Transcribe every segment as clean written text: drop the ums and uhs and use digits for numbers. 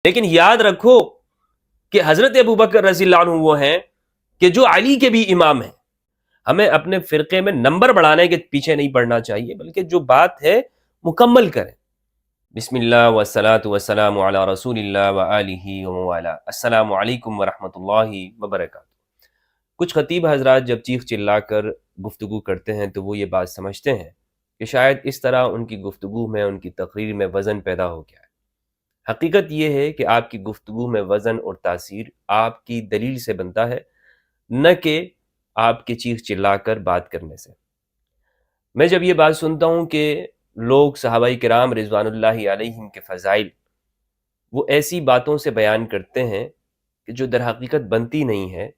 لیکن یاد رکھو کہ حضرت ابوبکر رضی اللہ عنہ وہ ہیں کہ جو علی کے بھی امام ہیں. ہمیں اپنے فرقے میں نمبر بڑھانے کے پیچھے نہیں پڑنا چاہیے، بلکہ جو بات ہے مکمل کریں. بسم اللہ والصلاة والسلام علی رسول اللہ وآلہ وموالا. السلام علیکم ورحمۃ اللہ وبرکاتہ. کچھ خطیب حضرات جب چیخ چلا کر گفتگو کرتے ہیں تو وہ یہ بات سمجھتے ہیں کہ شاید اس طرح ان کی گفتگو میں، ان کی تقریر میں وزن پیدا ہو گیا ہے. حقیقت یہ ہے کہ آپ کی گفتگو میں وزن اور تاثیر آپ کی دلیل سے بنتا ہے، نہ کہ آپ کے چیخ چلا کر بات کرنے سے. میں جب یہ بات سنتا ہوں کہ لوگ صحابہ کرام رضوان اللہ علیہم کے فضائل وہ ایسی باتوں سے بیان کرتے ہیں کہ جو در حقیقت بنتی نہیں ہے،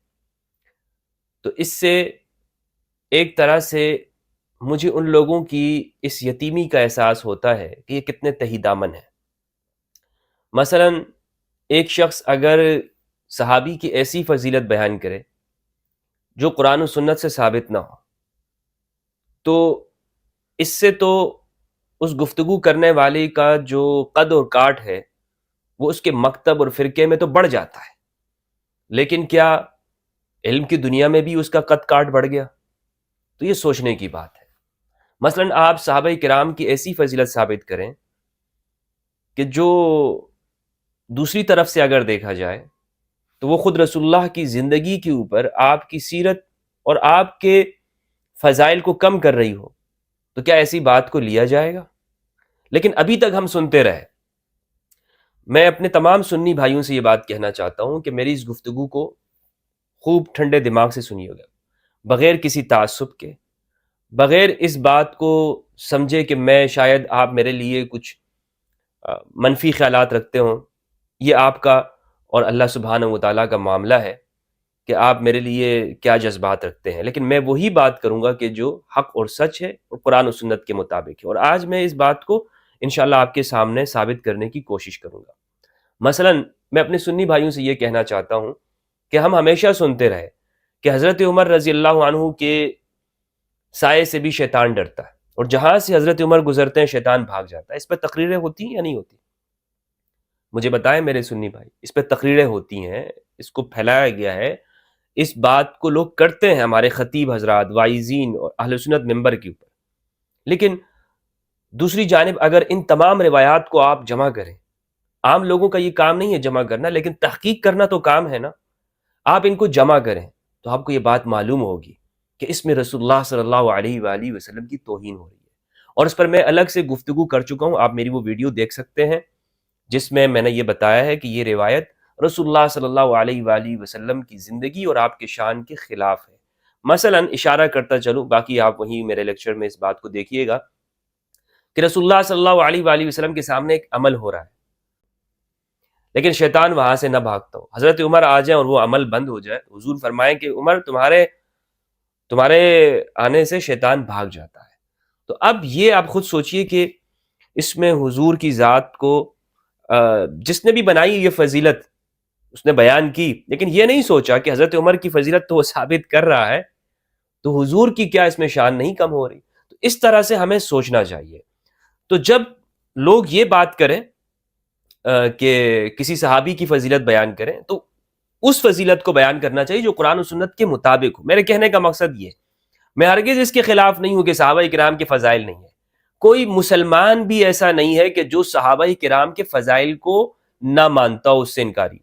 تو اس سے ایک طرح سے مجھے ان لوگوں کی اس یتیمی کا احساس ہوتا ہے کہ یہ کتنے تہی دامن ہیں. مثلا ایک شخص اگر صحابی کی ایسی فضیلت بیان کرے جو قرآن و سنت سے ثابت نہ ہو، تو اس سے تو اس گفتگو کرنے والے کا جو قد اور کاٹ ہے وہ اس کے مکتب اور فرقے میں تو بڑھ جاتا ہے، لیکن کیا علم کی دنیا میں بھی اس کا قد کاٹ بڑھ گیا؟ تو یہ سوچنے کی بات ہے. مثلا آپ صحابہ کرام کی ایسی فضیلت ثابت کریں کہ جو دوسری طرف سے اگر دیکھا جائے تو وہ خود رسول اللہ کی زندگی کے اوپر آپ کی سیرت اور آپ کے فضائل کو کم کر رہی ہو، تو کیا ایسی بات کو لیا جائے گا؟ لیکن ابھی تک ہم سنتے رہے. میں اپنے تمام سنی بھائیوں سے یہ بات کہنا چاہتا ہوں کہ میری اس گفتگو کو خوب ٹھنڈے دماغ سے سنیے گا، بغیر کسی تعصب کے، بغیر اس بات کو سمجھے کہ میں شاید آپ میرے لیے کچھ منفی خیالات رکھتے ہوں. یہ آپ کا اور اللہ سبحانہ و تعالیٰ کا معاملہ ہے کہ آپ میرے لیے کیا جذبات رکھتے ہیں، لیکن میں وہی بات کروں گا کہ جو حق اور سچ ہے اور قرآن و سنت کے مطابق ہے. اور آج میں اس بات کو انشاءاللہ آپ کے سامنے ثابت کرنے کی کوشش کروں گا. مثلا میں اپنے سنی بھائیوں سے یہ کہنا چاہتا ہوں کہ ہم ہمیشہ سنتے رہے کہ حضرت عمر رضی اللہ عنہ کے سائے سے بھی شیطان ڈرتا ہے، اور جہاں سے حضرت عمر گزرتے ہیں شیطان بھاگ جاتا ہے. اس پہ تقریریں ہوتی ہیں یا نہیں ہوتی؟ مجھے بتائیں میرے سنی بھائی، اس پہ تقریریں ہوتی ہیں، اس کو پھیلایا گیا ہے، اس بات کو لوگ کرتے ہیں، ہمارے خطیب حضرات، واعظین اور اہل سنت ممبر کے اوپر. لیکن دوسری جانب اگر ان تمام روایات کو آپ جمع کریں، عام لوگوں کا یہ کام نہیں ہے جمع کرنا، لیکن تحقیق کرنا تو کام ہے نا. آپ ان کو جمع کریں تو آپ کو یہ بات معلوم ہوگی کہ اس میں رسول اللہ صلی اللہ علیہ وآلہ وسلم کی توہین ہو رہی ہے. اور اس پر میں الگ سے گفتگو کر چکا ہوں، آپ میری وہ ویڈیو دیکھ سکتے ہیں جس میں میں نے یہ بتایا ہے کہ یہ روایت رسول اللہ صلی اللہ علیہ وآلہ وسلم کی زندگی اور آپ کے شان کے خلاف ہے. مثلا اشارہ کرتا چلوں، باقی آپ وہیں میرے لیکچر میں اس بات کو دیکھیے گا کہ رسول اللہ صلی اللہ علیہ وآلہ وسلم کے سامنے ایک عمل ہو رہا ہے، لیکن شیطان وہاں سے نہ بھاگتا ہو. حضرت عمر آ جائیں اور وہ عمل بند ہو جائے، حضور فرمائیں کہ عمر تمہارے آنے سے شیطان بھاگ جاتا ہے. تو اب یہ آپ خود سوچئے کہ اس میں حضور کی ذات کو جس نے بھی بنائی یہ فضیلت اس نے بیان کی، لیکن یہ نہیں سوچا کہ حضرت عمر کی فضیلت تو وہ ثابت کر رہا ہے، تو حضور کی کیا اس میں شان نہیں کم ہو رہی؟ تو اس طرح سے ہمیں سوچنا چاہیے. تو جب لوگ یہ بات کریں کہ کسی صحابی کی فضیلت بیان کریں، تو اس فضیلت کو بیان کرنا چاہیے جو قرآن و سنت کے مطابق ہو. میرے کہنے کا مقصد یہ، میں ہرگز اس کے خلاف نہیں ہوں کہ صحابہ کرام کے فضائل نہیں ہیں. کوئی مسلمان بھی ایسا نہیں ہے کہ جو صحابہ کرام کے فضائل کو نہ مانتا ہو، اس سے انکاری.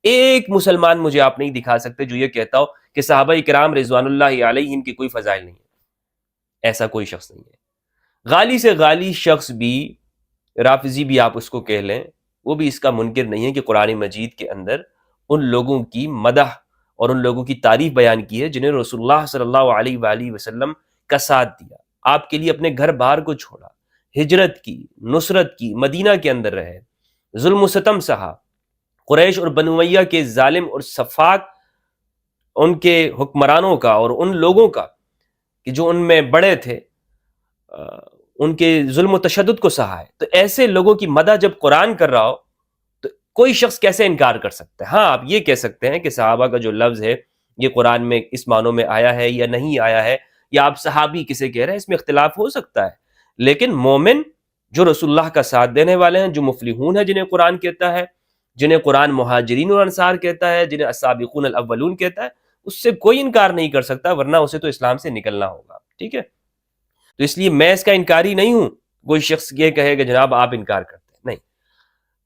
ایک مسلمان مجھے آپ نہیں دکھا سکتے جو یہ کہتا ہو کہ صحابہ کرام رضوان اللہ علیہم کی کوئی فضائل نہیں ہے. ایسا کوئی شخص نہیں ہے. غالی سے غالی شخص بھی، رافضی بھی آپ اس کو کہہ لیں، وہ بھی اس کا منکر نہیں ہے کہ قرآن مجید کے اندر ان لوگوں کی مدح اور ان لوگوں کی تعریف بیان کی ہے جنہیں رسول اللہ صلی اللہ علیہ وآلہ وسلم کا ساتھ دیا، آپ کے لیے اپنے گھر بار کو چھوڑا، ہجرت کی، نصرت کی، مدینہ کے اندر رہے، ظلم و ستم سہا، قریش اور بنو امیہ کے ظالم اور سفاک ان کے حکمرانوں کا اور ان لوگوں کا کہ جو ان میں بڑے تھے، ان کے ظلم و تشدد کو سہا ہے. تو ایسے لوگوں کی مدح جب قرآن کر رہا ہو تو کوئی شخص کیسے انکار کر سکتا ہے؟ ہاں آپ یہ کہہ سکتے ہیں کہ صحابہ کا جو لفظ ہے یہ قرآن میں اس معنوں میں آیا ہے یا نہیں آیا ہے، یا آپ صحابی کسے کہہ رہے ہیں، اس میں اختلاف ہو سکتا ہے. لیکن مومن جو رسول اللہ کا ساتھ دینے والے ہیں، جو مفلحون ہیں جنہیں قرآن کہتا ہے، جنہیں قرآن مہاجرین اور انصار کہتا ہے، جنہیں السابقون الاولون کہتا ہے، اس سے کوئی انکار نہیں کر سکتا، ورنہ اسے تو اسلام سے نکلنا ہوگا. ٹھیک ہے، تو اس لیے میں اس کا انکاری نہیں ہوں. کوئی شخص یہ کہے کہ جناب آپ انکار کرتے ہیں، نہیں.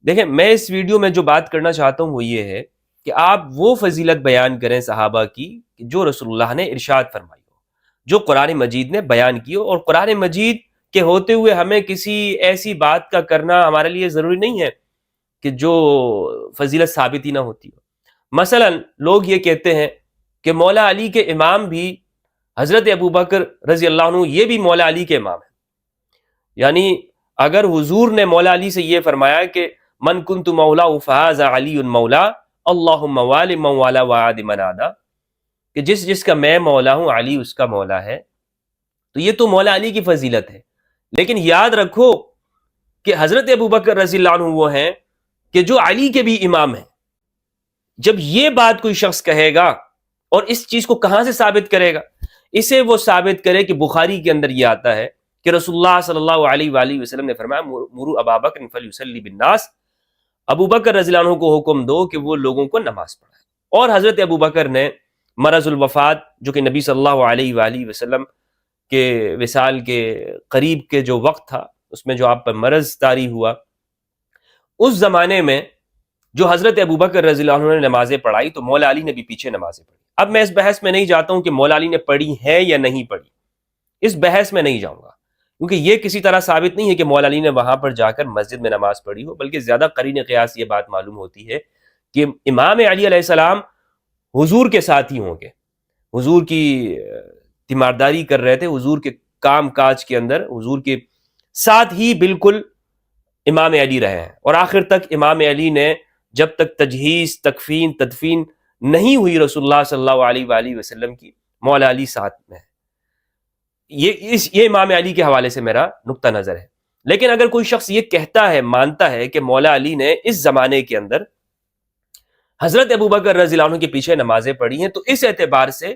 دیکھیں، میں اس ویڈیو میں جو بات کرنا چاہتا ہوں وہ یہ ہے کہ آپ وہ فضیلت بیان کریں صحابہ کی کہ جو رسول اللہ نے ارشاد فرمائی ہو، جو قرآن مجید نے بیان کی ہو. اور قرآن مجید کے ہوتے ہوئے ہمیں کسی ایسی بات کا کرنا ہمارے لیے ضروری نہیں ہے کہ جو فضیلت ثابت ہی نہ ہوتی ہو. مثلا لوگ یہ کہتے ہیں کہ مولا علی کے امام بھی حضرت ابوبکر رضی اللہ عنہ، یہ بھی مولا علی کے امام ہیں. یعنی اگر حضور نے مولا علی سے یہ فرمایا کہ من کنت مولا فہذا علی مولا اللہم والی من والا وعاد من عادا، کہ جس کا میں مولا ہوں علی اس کا مولا ہے، تو یہ تو مولا علی کی فضیلت ہے. لیکن یاد رکھو کہ حضرت ابوبکر رضی اللہ عنہ وہ ہیں کہ جو علی کے بھی امام ہیں. جب یہ بات کوئی شخص کہے گا اور اس چیز کو کہاں سے ثابت کرے گا؟ اسے وہ ثابت کرے کہ بخاری کے اندر یہ آتا ہے کہ رسول اللہ صلی اللہ علیہ وآلہ وسلم نے فرمایا مروا ابا بکر فلیصلی بالناس، ابو بکر رضی اللہ عنہ کو حکم دو کہ وہ لوگوں کو نماز پڑھائے. اور حضرت ابو بکر نے مرض الوفات، جو کہ نبی صلی اللہ علیہ وآلہ وسلم کے وصال کے قریب کے جو وقت تھا، اس میں جو آپ پر مرض طاری ہوا، اس زمانے میں جو حضرت ابوبکر رضی اللہ عنہ نے نمازیں پڑھائی تو مولا علی نے بھی پیچھے نمازیں پڑھی. اب میں اس بحث میں نہیں جاتا ہوں کہ مولا علی نے پڑھی ہے یا نہیں پڑھی، اس بحث میں نہیں جاؤں گا، کیونکہ یہ کسی طرح ثابت نہیں ہے کہ مولا علی نے وہاں پر جا کر مسجد میں نماز پڑھی ہو، بلکہ زیادہ قرین قیاس یہ بات معلوم ہوتی ہے کہ امام علی علیہ السلام حضور کے ساتھ ہی ہوں گے، حضور کی تیمارداری کر رہے تھے، حضور کے کام کاج کے اندر حضور کے ساتھ ہی بالکل امام علی رہے ہیں. اور آخر تک امام علی نے جب تک تجہیز، تکفین، تدفین نہیں ہوئی رسول اللہ صلی اللہ علیہ وآلہ وسلم کی، مولا علی ساتھ میں ہے. یہ امام علی کے حوالے سے میرا نقطہ نظر ہے. لیکن اگر کوئی شخص یہ کہتا ہے، مانتا ہے کہ مولا علی نے اس زمانے کے اندر حضرت ابوبکر رضی اللہ عنہ کے پیچھے نمازیں پڑھی ہیں، تو اس اعتبار سے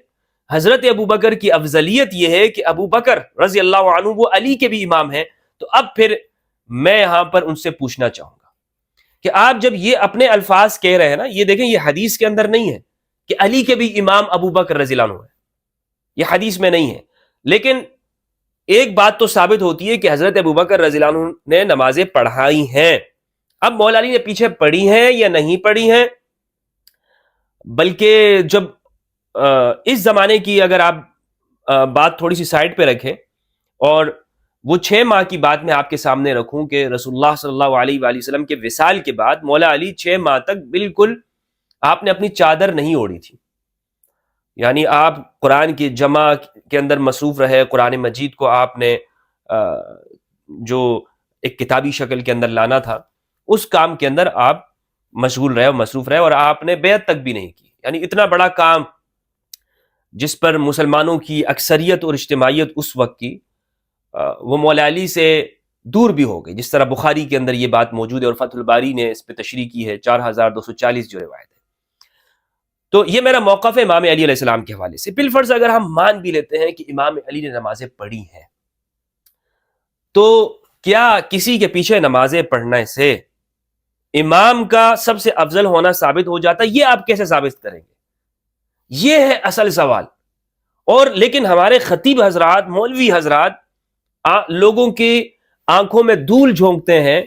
حضرت ابوبکر کی افضلیت یہ ہے کہ ابوبکر رضی اللہ عنہ وہ علی کے بھی امام ہیں. تو اب پھر میں یہاں پر ان سے پوچھنا چاہوں گا کہ آپ جب یہ اپنے الفاظ کہہ رہے ہیں نا، یہ دیکھیں یہ حدیث کے اندر نہیں ہے کہ علی کے بھی امام ابوبکر رضی اللہ عنہ ہے، یہ حدیث میں نہیں ہے. لیکن ایک بات تو ثابت ہوتی ہے کہ حضرت ابوبکر رضی اللہ عنہ نے نمازیں پڑھائی ہیں. اب مولا علی نے پیچھے پڑھی ہیں یا نہیں پڑھی ہیں، بلکہ جب اس زمانے کی اگر آپ بات تھوڑی سی سائڈ پہ رکھیں اور وہ 6 ماہ کی بات میں آپ کے سامنے رکھوں کہ رسول اللہ صلی اللہ علیہ وآلہ وسلم کے وصال کے بعد مولا علی 6 ماہ تک بالکل آپ نے اپنی چادر نہیں اوڑھی تھی. یعنی آپ قرآن کی جمع کے اندر مصروف رہے، قرآن مجید کو آپ نے جو ایک کتابی شکل کے اندر لانا تھا اس کام کے اندر آپ مشغول رہے اور مصروف رہے، اور آپ نے بیعت تک بھی نہیں کی. یعنی اتنا بڑا کام جس پر مسلمانوں کی اکثریت اور اجتماعیت اس وقت کی، وہ مولا علی سے دور بھی ہو گئی، جس طرح بخاری کے اندر یہ بات موجود ہے اور فتح الباری نے اس پہ تشریح کی ہے، 4240 جو روایت ہے. تو یہ میرا موقف ہے امام علی علیہ السلام کے حوالے سے. بالفرض اگر ہم مان بھی لیتے ہیں کہ امام علی نے نمازیں پڑھی ہیں، تو کیا کسی کے پیچھے نمازیں پڑھنے سے امام کا سب سے افضل ہونا ثابت ہو جاتا ہے؟ یہ آپ کیسے ثابت کریں گے؟ یہ ہے اصل سوال. اور لیکن ہمارے خطیب حضرات، مولوی حضرات لوگوں کی آنکھوں میں دھول جھونکتے ہیں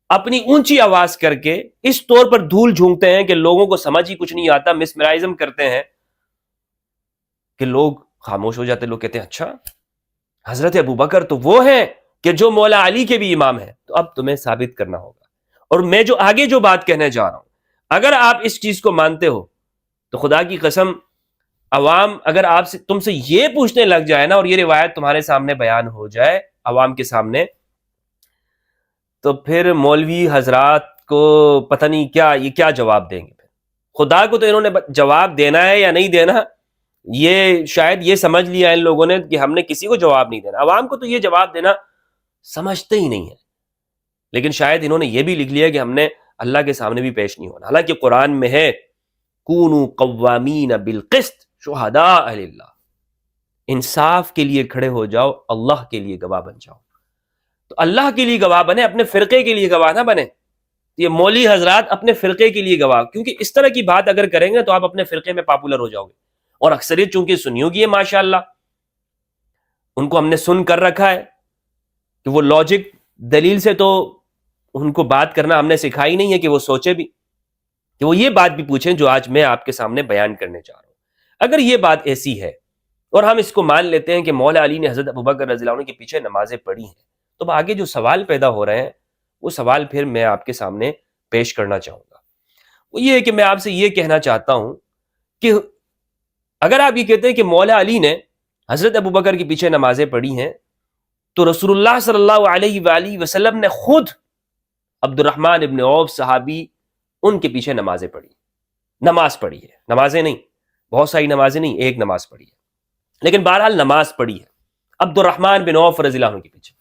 اپنی اونچی آواز کر کے، اس طور پر دھول جھونکتے ہیں کہ لوگوں کو سمجھ ہی کچھ نہیں آتا، مسمرائزم کرتے ہیں کہ لوگ خاموش ہو جاتے. لوگ کہتے ہیں اچھا حضرت ابوبکر تو وہ ہیں کہ جو مولا علی کے بھی امام ہیں. تو اب تمہیں ثابت کرنا ہوگا. اور میں جو آگے جو بات کہنے جا رہا ہوں، اگر آپ اس چیز کو مانتے ہو تو خدا کی قسم عوام اگر آپ سے تم سے یہ پوچھنے لگ جائے نا، اور یہ روایت تمہارے سامنے بیان ہو جائے عوام کے سامنے، تو پھر مولوی حضرات کو پتہ نہیں کیا جواب دیں گے. خدا کو تو انہوں نے جواب دینا ہے یا نہیں دینا، یہ شاید یہ سمجھ لیا ان لوگوں نے کہ ہم نے کسی کو جواب نہیں دینا. عوام کو تو یہ جواب دینا سمجھتے ہی نہیں ہے، لیکن شاید انہوں نے یہ بھی لکھ لیا کہ ہم نے اللہ کے سامنے بھی پیش نہیں ہونا. حالانکہ قرآن میں ہے کونوا قوامین بالقسط شہداء للہ، انصاف کے لیے کھڑے ہو جاؤ، اللہ کے لیے گواہ بن جاؤ. تو اللہ کے لیے گواہ بنے، اپنے فرقے کے لیے گواہ نہ بنے. یہ مولوی حضرات اپنے فرقے کے لیے گواہ، کیونکہ اس طرح کی بات اگر کریں گے تو آپ اپنے فرقے میں پاپولر ہو جاؤ گے، اور اکثریت چونکہ سنیوں کی ہے ماشاءاللہ، ان کو ہم نے سن کر رکھا ہے کہ وہ لاجک دلیل سے تو ان کو بات کرنا ہم نے سکھائی نہیں ہے کہ وہ سوچے بھی، کہ وہ یہ بات بھی پوچھیں جو آج میں آپ کے سامنے بیان کرنے چاہ رہا ہوں۔ اگر یہ بات ایسی ہے اور ہم اس کو مان لیتے ہیں کہ مولا علی نے حضرت ابوبکر رضی اللہ عنہ کے پیچھے نمازیں پڑھی ہیں، تو آگے جو سوال پیدا ہو رہے ہیں وہ سوال پھر میں آپ کے سامنے پیش کرنا چاہوں گا۔ وہ یہ ہے کہ میں آپ سے یہ کہنا چاہتا ہوں کہ اگر آپ یہ کہتے ہیں کہ مولا علی نے حضرت ابوبکر کے پیچھے نمازیں پڑھی ہیں، تو رسول اللہ صلی اللہ علیہ وآلہ وسلم نے خود عبد الرحمن ابن عوف صحابی ان کے پیچھے نمازیں پڑھی، نماز پڑھی ہے، نمازیں نہیں، بہت ساری نمازیں نہیں، ایک نماز پڑھی ہے، لیکن بہرحال نماز پڑھی ہے عبد الرحمن بن عوف رضی اللہ عنہ کے پیچھے۔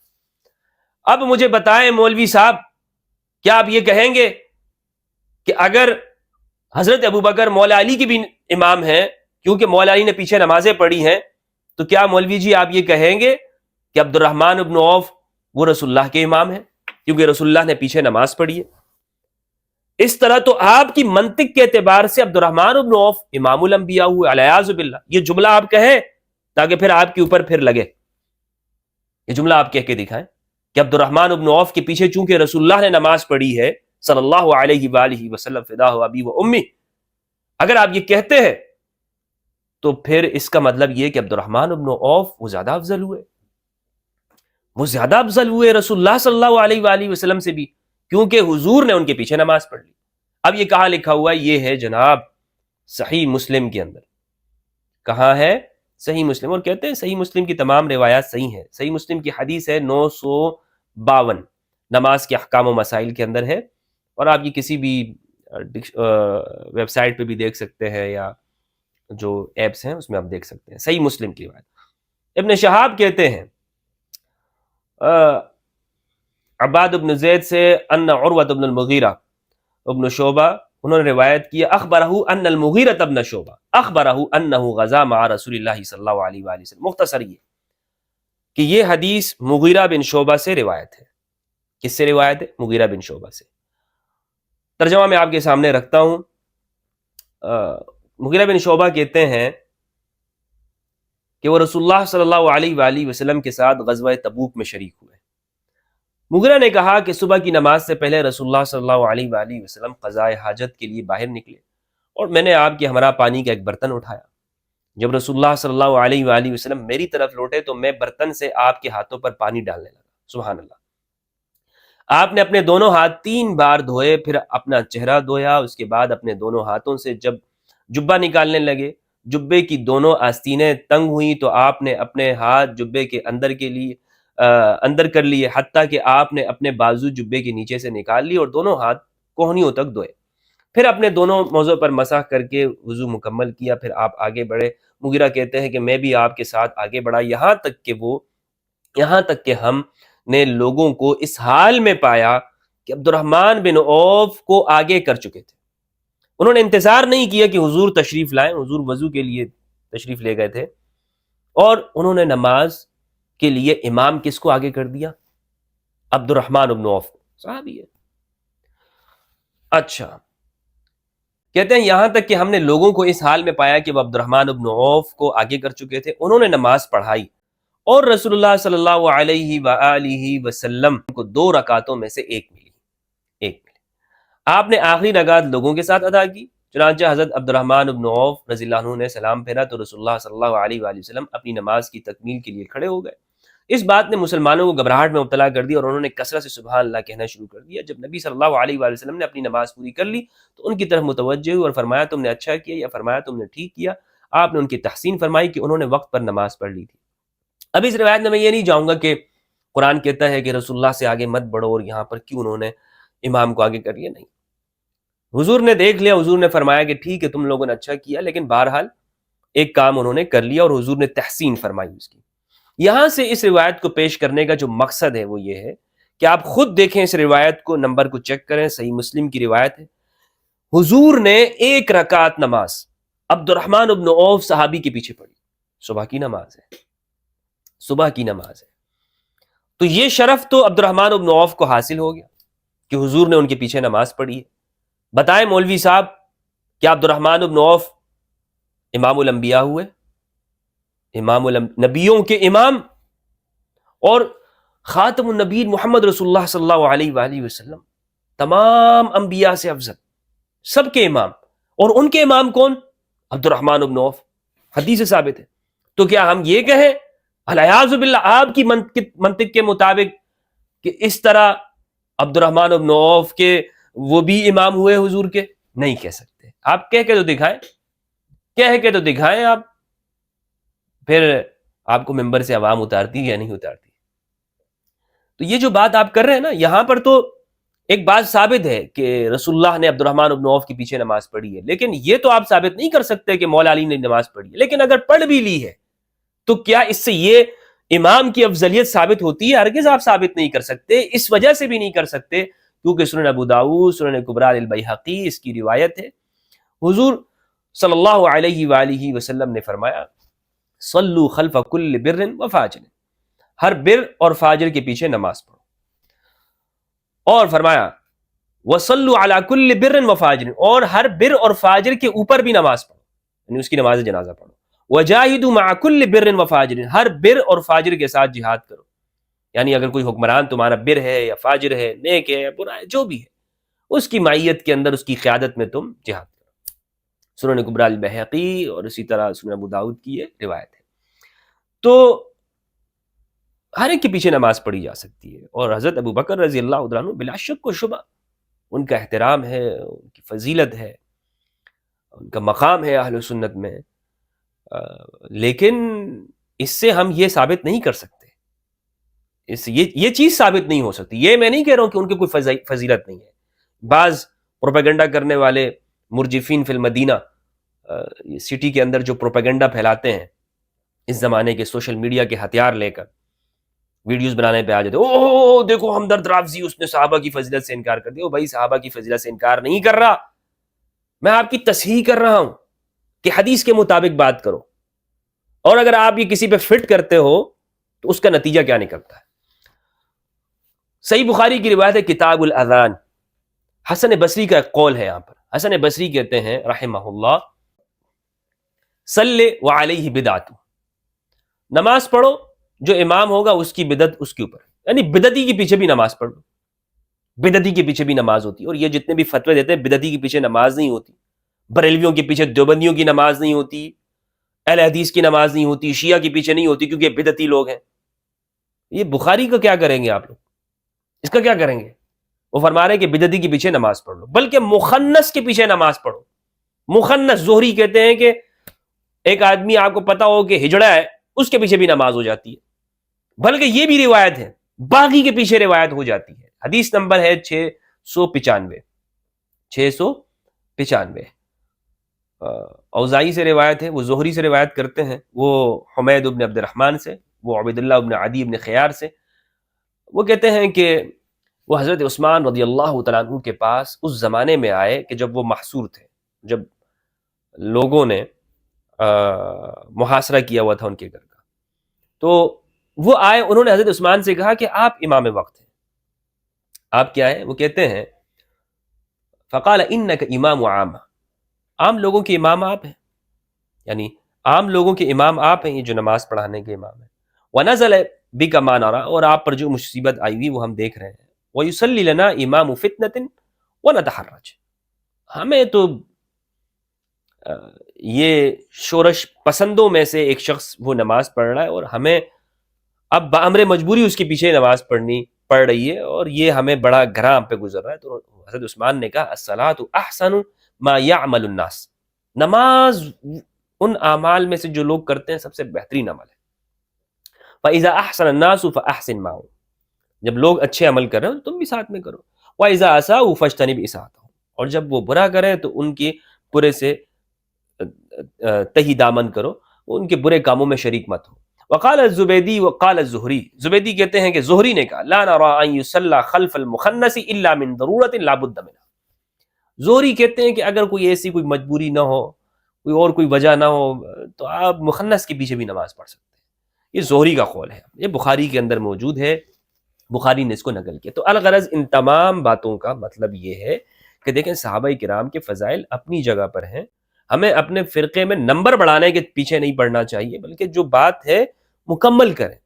اب مجھے بتائیں مولوی صاحب، کیا آپ یہ کہیں گے کہ اگر حضرت ابوبکر مولا علی کی بھی امام ہیں، کیونکہ مولا علی نے پیچھے نمازیں پڑھی ہیں، تو کیا مولوی جی آپ یہ کہیں گے کہ عبد الرحمن ابن عوف وہ رسول اللہ کے امام ہیں کیونکہ رسول اللہ نے پیچھے نماز پڑھی ہے؟ اس طرح تو آپ کی منطق کے اعتبار سے عبد الرحمن ابن عوف امام الانبیاء ہوئے علیہ باللہ۔ یہ جملہ آپ کہیں تاکہ پھر آپ کے اوپر پھر لگے، یہ جملہ آپ کہہ کے دکھائیں کہ عبد الرحمن ابن عوف کے پیچھے چونکہ رسول اللہ نے نماز پڑھی ہے صلی اللہ علیہ وآلہ وسلم فداہ ابی و امی، اگر آپ یہ کہتے ہیں تو پھر اس کا مطلب یہ کہ عبد الرحمن ابن عوف وہ زیادہ افضل ہوئے، وہ زیادہ افضل ہوئے رسول اللہ صلی اللہ علیہ وآلہ وسلم سے بھی، کیونکہ حضور نے ان کے پیچھے نماز پڑھ لی۔ اب یہ کہاں لکھا ہوا ہے؟ یہ ہے جناب صحیح مسلم کے اندر۔ کہاں ہے؟ صحیح مسلم۔ اور کہتے ہیں صحیح مسلم کی تمام روایات صحیح ہیں۔ صحیح مسلم کی حدیث ہے 952، نماز کے احکام و مسائل کے اندر ہے، اور آپ یہ کسی بھی ویب سائٹ پہ بھی دیکھ سکتے ہیں، یا جو ایپس ہیں اس میں آپ دیکھ سکتے ہیں صحیح مسلم کی روایت۔ ابن شہاب کہتے ہیں عباد بن زید سے ان عروۃ بن المغیرہ ابن شعبہ، انہوں نے روایت کی اخبرہ ان المغیرۃ ابن شعبہ اخبرہ انہ غزا مع رسول اللہ صلی اللہ علیہ وآلہ وسلم۔ مختصر یہ کہ یہ حدیث مغیرہ بن شعبہ سے روایت ہے۔ کس سے روایت ہے؟ مغیرہ بن شعبہ سے۔ ترجمہ میں آپ کے سامنے رکھتا ہوں۔ مغیرہ بن شعبہ کہتے ہیں کہ وہ رسول اللہ صلی اللہ علیہ وآلہ وسلم کے ساتھ غزوہ تبوک میں شریک ہوئے۔ مغیرہ نے کہا کہ صبح کی نماز سے پہلے رسول اللہ صلی اللہ علیہ وآلہ وسلم قضاء حاجت کے لیے باہر نکلے، اور میں نے آپ کے ہمراہ پانی کا ایک برتن اٹھایا۔ جب رسول اللہ صلی اللہ علیہ وآلہ وسلم میری طرف لوٹے تو میں برتن سے آپ کے ہاتھوں پر پانی ڈالنے لگا۔ سبحان اللہ۔ آپ نے اپنے دونوں ہاتھ 3 بار دھوئے، پھر اپنا چہرہ دھویا، اس کے بعد اپنے دونوں ہاتھوں سے جب جبہ نکالنے لگے، جبے کی دونوں آستینیں تنگ ہوئیں تو آپ نے اپنے ہاتھ جبے کے اندر کر لیے، حتیٰ کہ آپ نے اپنے بازو جبے کے نیچے سے نکال لی اور دونوں ہاتھ کوہنیوں تک دھوئے، پھر اپنے دونوں موضوع پر مسح کر کے وضو مکمل کیا، پھر آپ آگے بڑھے۔ مغیرہ کہتے ہیں کہ میں بھی آپ کے ساتھ آگے بڑھا، یہاں تک کہ ہم نے لوگوں کو اس حال میں پایا کہ عبد الرحمن بن عوف کو آگے کر چکے تھے۔ انہوں نے انتظار نہیں کیا کہ حضور تشریف لائیں، حضور وضو کے لیے تشریف لے گئے تھے، اور انہوں نے نماز کے لیے امام کس کو آگے کر دیا؟ عبد الرحمن بن عوف، صحابی ہے۔ اچھا، کہتے ہیں یہاں تک کہ ہم نے لوگوں کو اس حال میں پایا کہ وہ عبد الرحمن بن عوف کو آگے کر چکے تھے، انہوں نے نماز پڑھائی، اور رسول اللہ صلی اللہ علیہ وآلہ وسلم کو 2 رکعتوں میں سے ایک ملی۔ آپ نے آخری رکعت لوگوں کے ساتھ ادا کی، چنانچہ حضرت عبد الرحمن بن عوف رضی اللہ عنہ نے سلام پھیرا تو رسول اللہ صلی اللہ علیہ وآلہ وسلم اپنی نماز کی تکمیل کے لیے کھڑے ہو گئے۔ اس بات نے مسلمانوں کو گھبراہٹ میں مبتلا کر دیا، اور انہوں نے کثرت سے سبحان اللہ کہنا شروع کر دیا۔ جب نبی صلی اللہ علیہ وآلہ وسلم نے اپنی نماز پوری کر لی تو ان کی طرف متوجہ ہوئے اور فرمایا تم نے اچھا کیا، یا فرمایا تم نے ٹھیک کیا۔ آپ نے ان کی تحسین فرمائی کہ انہوں نے وقت پر نماز پڑھ لی تھی۔ اب اس روایت میں یہ نہیں جاؤں گا کہ قرآن کہتا ہے کہ رسول اللہ سے آگے مت بڑھو، اور یہاں پر کیوں انہوں نے امام کو آگے کر لیا، نہیں، حضور نے دیکھ لیا، حضور نے فرمایا کہ ٹھیک ہے تم لوگوں نے اچھا کیا، لیکن بہرحال ایک کام انہوں نے کر لیا، اور حضور نے تحسین فرمائی اس کی۔ یہاں سے اس روایت کو پیش کرنے کا جو مقصد ہے وہ یہ ہے کہ آپ خود دیکھیں اس روایت کو، نمبر کو چیک کریں، صحیح مسلم کی روایت ہے۔ حضور نے 1 رکعت نماز عبد الرحمن بن عوف صحابی کے پیچھے پڑھی، صبح کی نماز ہے، صبح کی نماز ہے، تو یہ شرف تو عبد الرحمن بن عوف کو حاصل ہو گیا، کہ حضور نے ان کے پیچھے نماز پڑھی ہے؟ بتائیں مولوی صاحب، کیا عبد الرحمن بن عوف امام الانبیاء ہوئے؟ نبیوں کے امام اور خاتم النبیین محمد رسول اللہ صلی اللہ علیہ وآلہ وسلم، تمام انبیاء سے افضل، سب کے امام، اور ان کے امام کون؟ عبد الرحمن بن عوف، حدیث سے ثابت ہے۔ تو کیا ہم یہ کہیں الیاذ باللہ آپ کی منطق کے مطابق کہ اس طرح عبد الرحمن بن عوف کے وہ بھی امام ہوئے حضور کے؟ نہیں کہہ سکتے۔ آپ کہہ کے تو دکھائیں، کہہ کے تو دکھائیں آپ، پھر آپ کو ممبر سے عوام اتارتی یا نہیں اتارتی؟ تو یہ جو بات آپ کر رہے ہیں نا، یہاں پر تو ایک بات ثابت ہے کہ رسول اللہ نے عبد الرحمن بن عوف کے پیچھے نماز پڑھی ہے، لیکن یہ تو آپ ثابت نہیں کر سکتے کہ مولا علی نے نماز پڑھی ہے۔ لیکن اگر پڑھ بھی لی ہے تو کیا اس سے یہ امام کی افضلیت ثابت ہوتی ہے؟ ہرگز آپ ثابت نہیں کر سکتے، اس وجہ سے بھی نہیں کر سکتے کیونکہ سنن ابو داؤد، سنن کبریٰ البیہقی اس کی روایت ہے، حضور صلی اللہ علیہ وآلہ وسلم نے فرمایا صلو خلف کل بر و فاجر، ہر بر اور فاجر کے پیچھے نماز پڑھو، اور فرمایا وصلو علی کل بر و فاجر، اور ہر بر اور فاجر کے اوپر بھی نماز پڑھو، یعنی اس کی نماز جنازہ پڑھو، وجاہدوا مع کل بر و فاجر، ہر بر اور فاجر کے ساتھ جہاد کرو، یعنی اگر کوئی حکمران تمہارا بر ہے یا فاجر ہے، نیک ہے یا برا ہے، جو بھی ہے، اس کی معیت کے اندر، اس کی قیادت میں تم جہاد کرو۔ سنن کبریٰ البیہقی اور اسی طرح سنن ابو داؤد کی یہ روایت ہے۔ تو ہر ایک کے پیچھے نماز پڑھی جا سکتی ہے، اور حضرت ابو بکر رضی اللہ عنہ بلا شک و شبہ ان کا احترام ہے، ان کی فضیلت ہے، ان کا مقام ہے اہل سنت میں، لیکن اس سے ہم یہ ثابت نہیں کر سکتے، اس یہ چیز ثابت نہیں ہو سکتی۔ یہ میں نہیں کہہ رہا ہوں کہ ان کی کوئی فضیلت نہیں ہے۔ بعض پروپیگنڈا کرنے والے مرجفین فی المدینہ، سٹی کے اندر جو پروپیگنڈا پھیلاتے ہیں اس زمانے کے سوشل میڈیا کے ہتھیار لے کر، ویڈیوز بنانے پہ آ جاتے، اوہ دیکھو ہمدرد رافضی اس نے صحابہ کی فضیلت سے انکار کر دیا۔ بھائی صحابہ کی فضیلت سے انکار نہیں کر رہا، میں آپ کی تصحیح کر رہا ہوں کہ حدیث کے مطابق بات کرو، اور اگر آپ یہ کسی پہ فٹ کرتے ہو تو اس کا نتیجہ کیا نکلتا ہے۔ صحیح بخاری کی روایت ہے کتاب الاذان، حسن بصری کا ایک قول ہے یہاں پر۔ حسن بصری کہتے ہیں رحمہ اللہ صلی وعلیہ بدعت، نماز پڑھو، جو امام ہوگا اس کی بدعت اس کے اوپر، یعنی بدعتی کے پیچھے بھی نماز پڑھو، بدعتی کے پیچھے بھی نماز ہوتی ہے۔ اور یہ جتنے بھی فتوے دیتے ہیں بدعتی کے پیچھے نماز نہیں ہوتی، بریلویوں کے پیچھے دیوبندیوں کی نماز نہیں ہوتی، اہل حدیث کی نماز نہیں ہوتی، شیعہ کے پیچھے نہیں ہوتی، کیونکہ بدعتی لوگ ہیں۔ یہ بخاری کا کیا کریں گے آپ لوگ، اس کا کیا کریں گے؟ وہ فرما رہے ہیں کہ بدعتی کے پیچھے نماز پڑھ لو، بلکہ مخنث کے پیچھے نماز پڑھو۔ مخنث، زہری کہتے ہیں کہ ایک آدمی آپ کو پتا ہو کہ ہجڑا ہے، اس کے پیچھے بھی نماز ہو جاتی ہے، بلکہ یہ بھی روایت ہے باغی کے پیچھے روایت ہو جاتی ہے۔ حدیث نمبر ہے 695، 695 اوزائی سے روایت ہے، وہ زہری سے روایت کرتے ہیں، وہ حمید بن عبد الرحمن سے، وہ عبید اللہ بن عدی بن خیار سے۔ وہ کہتے ہیں کہ وہ حضرت عثمان رضی اللہ تعالیٰ عنہ کے پاس اس زمانے میں آئے کہ جب وہ محصور تھے، جب لوگوں نے محاصرہ کیا ہوا تھا ان کے گھر کا، تو وہ آئے، انہوں نے حضرت عثمان سے کہا کہ آپ امام وقت ہیں، آپ کیا ہیں؟ وہ کہتے ہیں فقال انک امام عام، عام لوگوں کے امام آپ ہیں، یعنی عام لوگوں کے امام آپ ہیں، یہ جو نماز پڑھانے کے امام ہیں۔ وَنَزَلَ بِكَ مَا نَرَىٰ، اور آپ پر جو مصیبت آئی ہوئی وہ ہم دیکھ رہے ہیں۔ وَيُصَلِّ لَنَا إِمَامُ فِتْنَةٍ وَنَتَحَرَّجْ، ہمیں تو یہ شورش پسندوں میں سے ایک شخص وہ نماز پڑھ رہا ہے، اور ہمیں اب بامر مجبوری اس کے پیچھے نماز پڑھ رہی ہے، اور یہ ہمیں بڑا گراں پہ گزر رہا ہے۔ تو حضرت عثمان نے کہا الصلاۃ احسن ما يعمل الناس، نماز ان اعمال میں سے جو لوگ کرتے ہیں سب سے بہترین عمل ہے۔ فَإِذَا أَحْسَنَ النَّاسُ فَأَحْسِن مَعَهُمْ، جب لوگ اچھے عمل کر رہے ہو تم بھی ساتھ میں کرو۔ وَإِذَا أَسَاءُوا فَاجْتَنِبْ إِسَاءَتَهُمْ، اور جب وہ برا کریں تو ان کے برے سے تہی دامن کرو، ان کے برے کاموں میں شریک مت ہو۔ وقال الزبیدی وقال الزہری، زبیدی کہتے ہیں کہ زہری نے کہا لا نرى ان يصلى خلف المخنث الا من ضرورت لا بد منها، زہری کہتے ہیں کہ اگر کوئی ایسی کوئی مجبوری نہ ہو، کوئی اور کوئی وجہ نہ ہو، تو آپ مخنث کے پیچھے بھی نماز پڑھ سکتے ہیں۔ یہ زہری کا قول ہے، یہ بخاری کے اندر موجود ہے، بخاری نے اس کو نقل کیا۔ تو الغرض ان تمام باتوں کا مطلب یہ ہے کہ دیکھیں صحابہ کرام کے فضائل اپنی جگہ پر ہیں، ہمیں اپنے فرقے میں نمبر بڑھانے کے پیچھے نہیں پڑنا چاہیے، بلکہ جو بات ہے مکمل کریں۔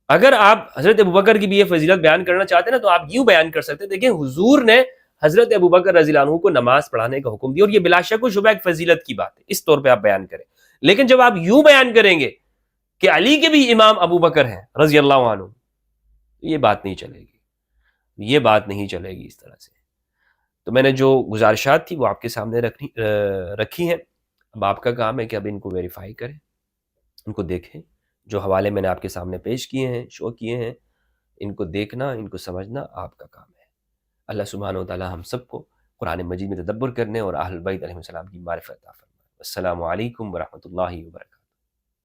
اگر آپ حضرت ابوبکر کی بھی یہ فضیلت بیان کرنا چاہتے ہیں نا تو آپ یوں بیان کر سکتے ہیں، دیکھیں حضور نے حضرت ابوبکر رضی اللہ عنہ کو نماز پڑھانے کا حکم دیا، اور یہ بلا شک و شبہ ایک فضیلت کی بات ہے، اس طور پہ آپ بیان کریں۔ لیکن جب آپ یوں بیان کریں گے کہ علی کے بھی امام ابوبکر ہیں رضی اللہ عنہ، یہ بات نہیں چلے گی، یہ بات نہیں چلے گی اس طرح سے۔ تو میں نے جو گزارشات تھی وہ آپ کے سامنے رکھی ہیں، اب آپ کا کام ہے کہ اب ان کو ویریفائی کریں، ان کو دیکھیں، جو حوالے میں نے آپ کے سامنے پیش کیے ہیں، شو کیے ہیں، ان کو دیکھنا، ان کو سمجھنا آپ کا کام ہے۔ اللہ سبحانہ و تعالی ہم سب کو قرآن مجید میں تدبر کرنے اور اہل بیت علیہ السلام کی معرفت عطا فرمائے۔ السلام علیکم ورحمۃ اللہ وبرکاتہ۔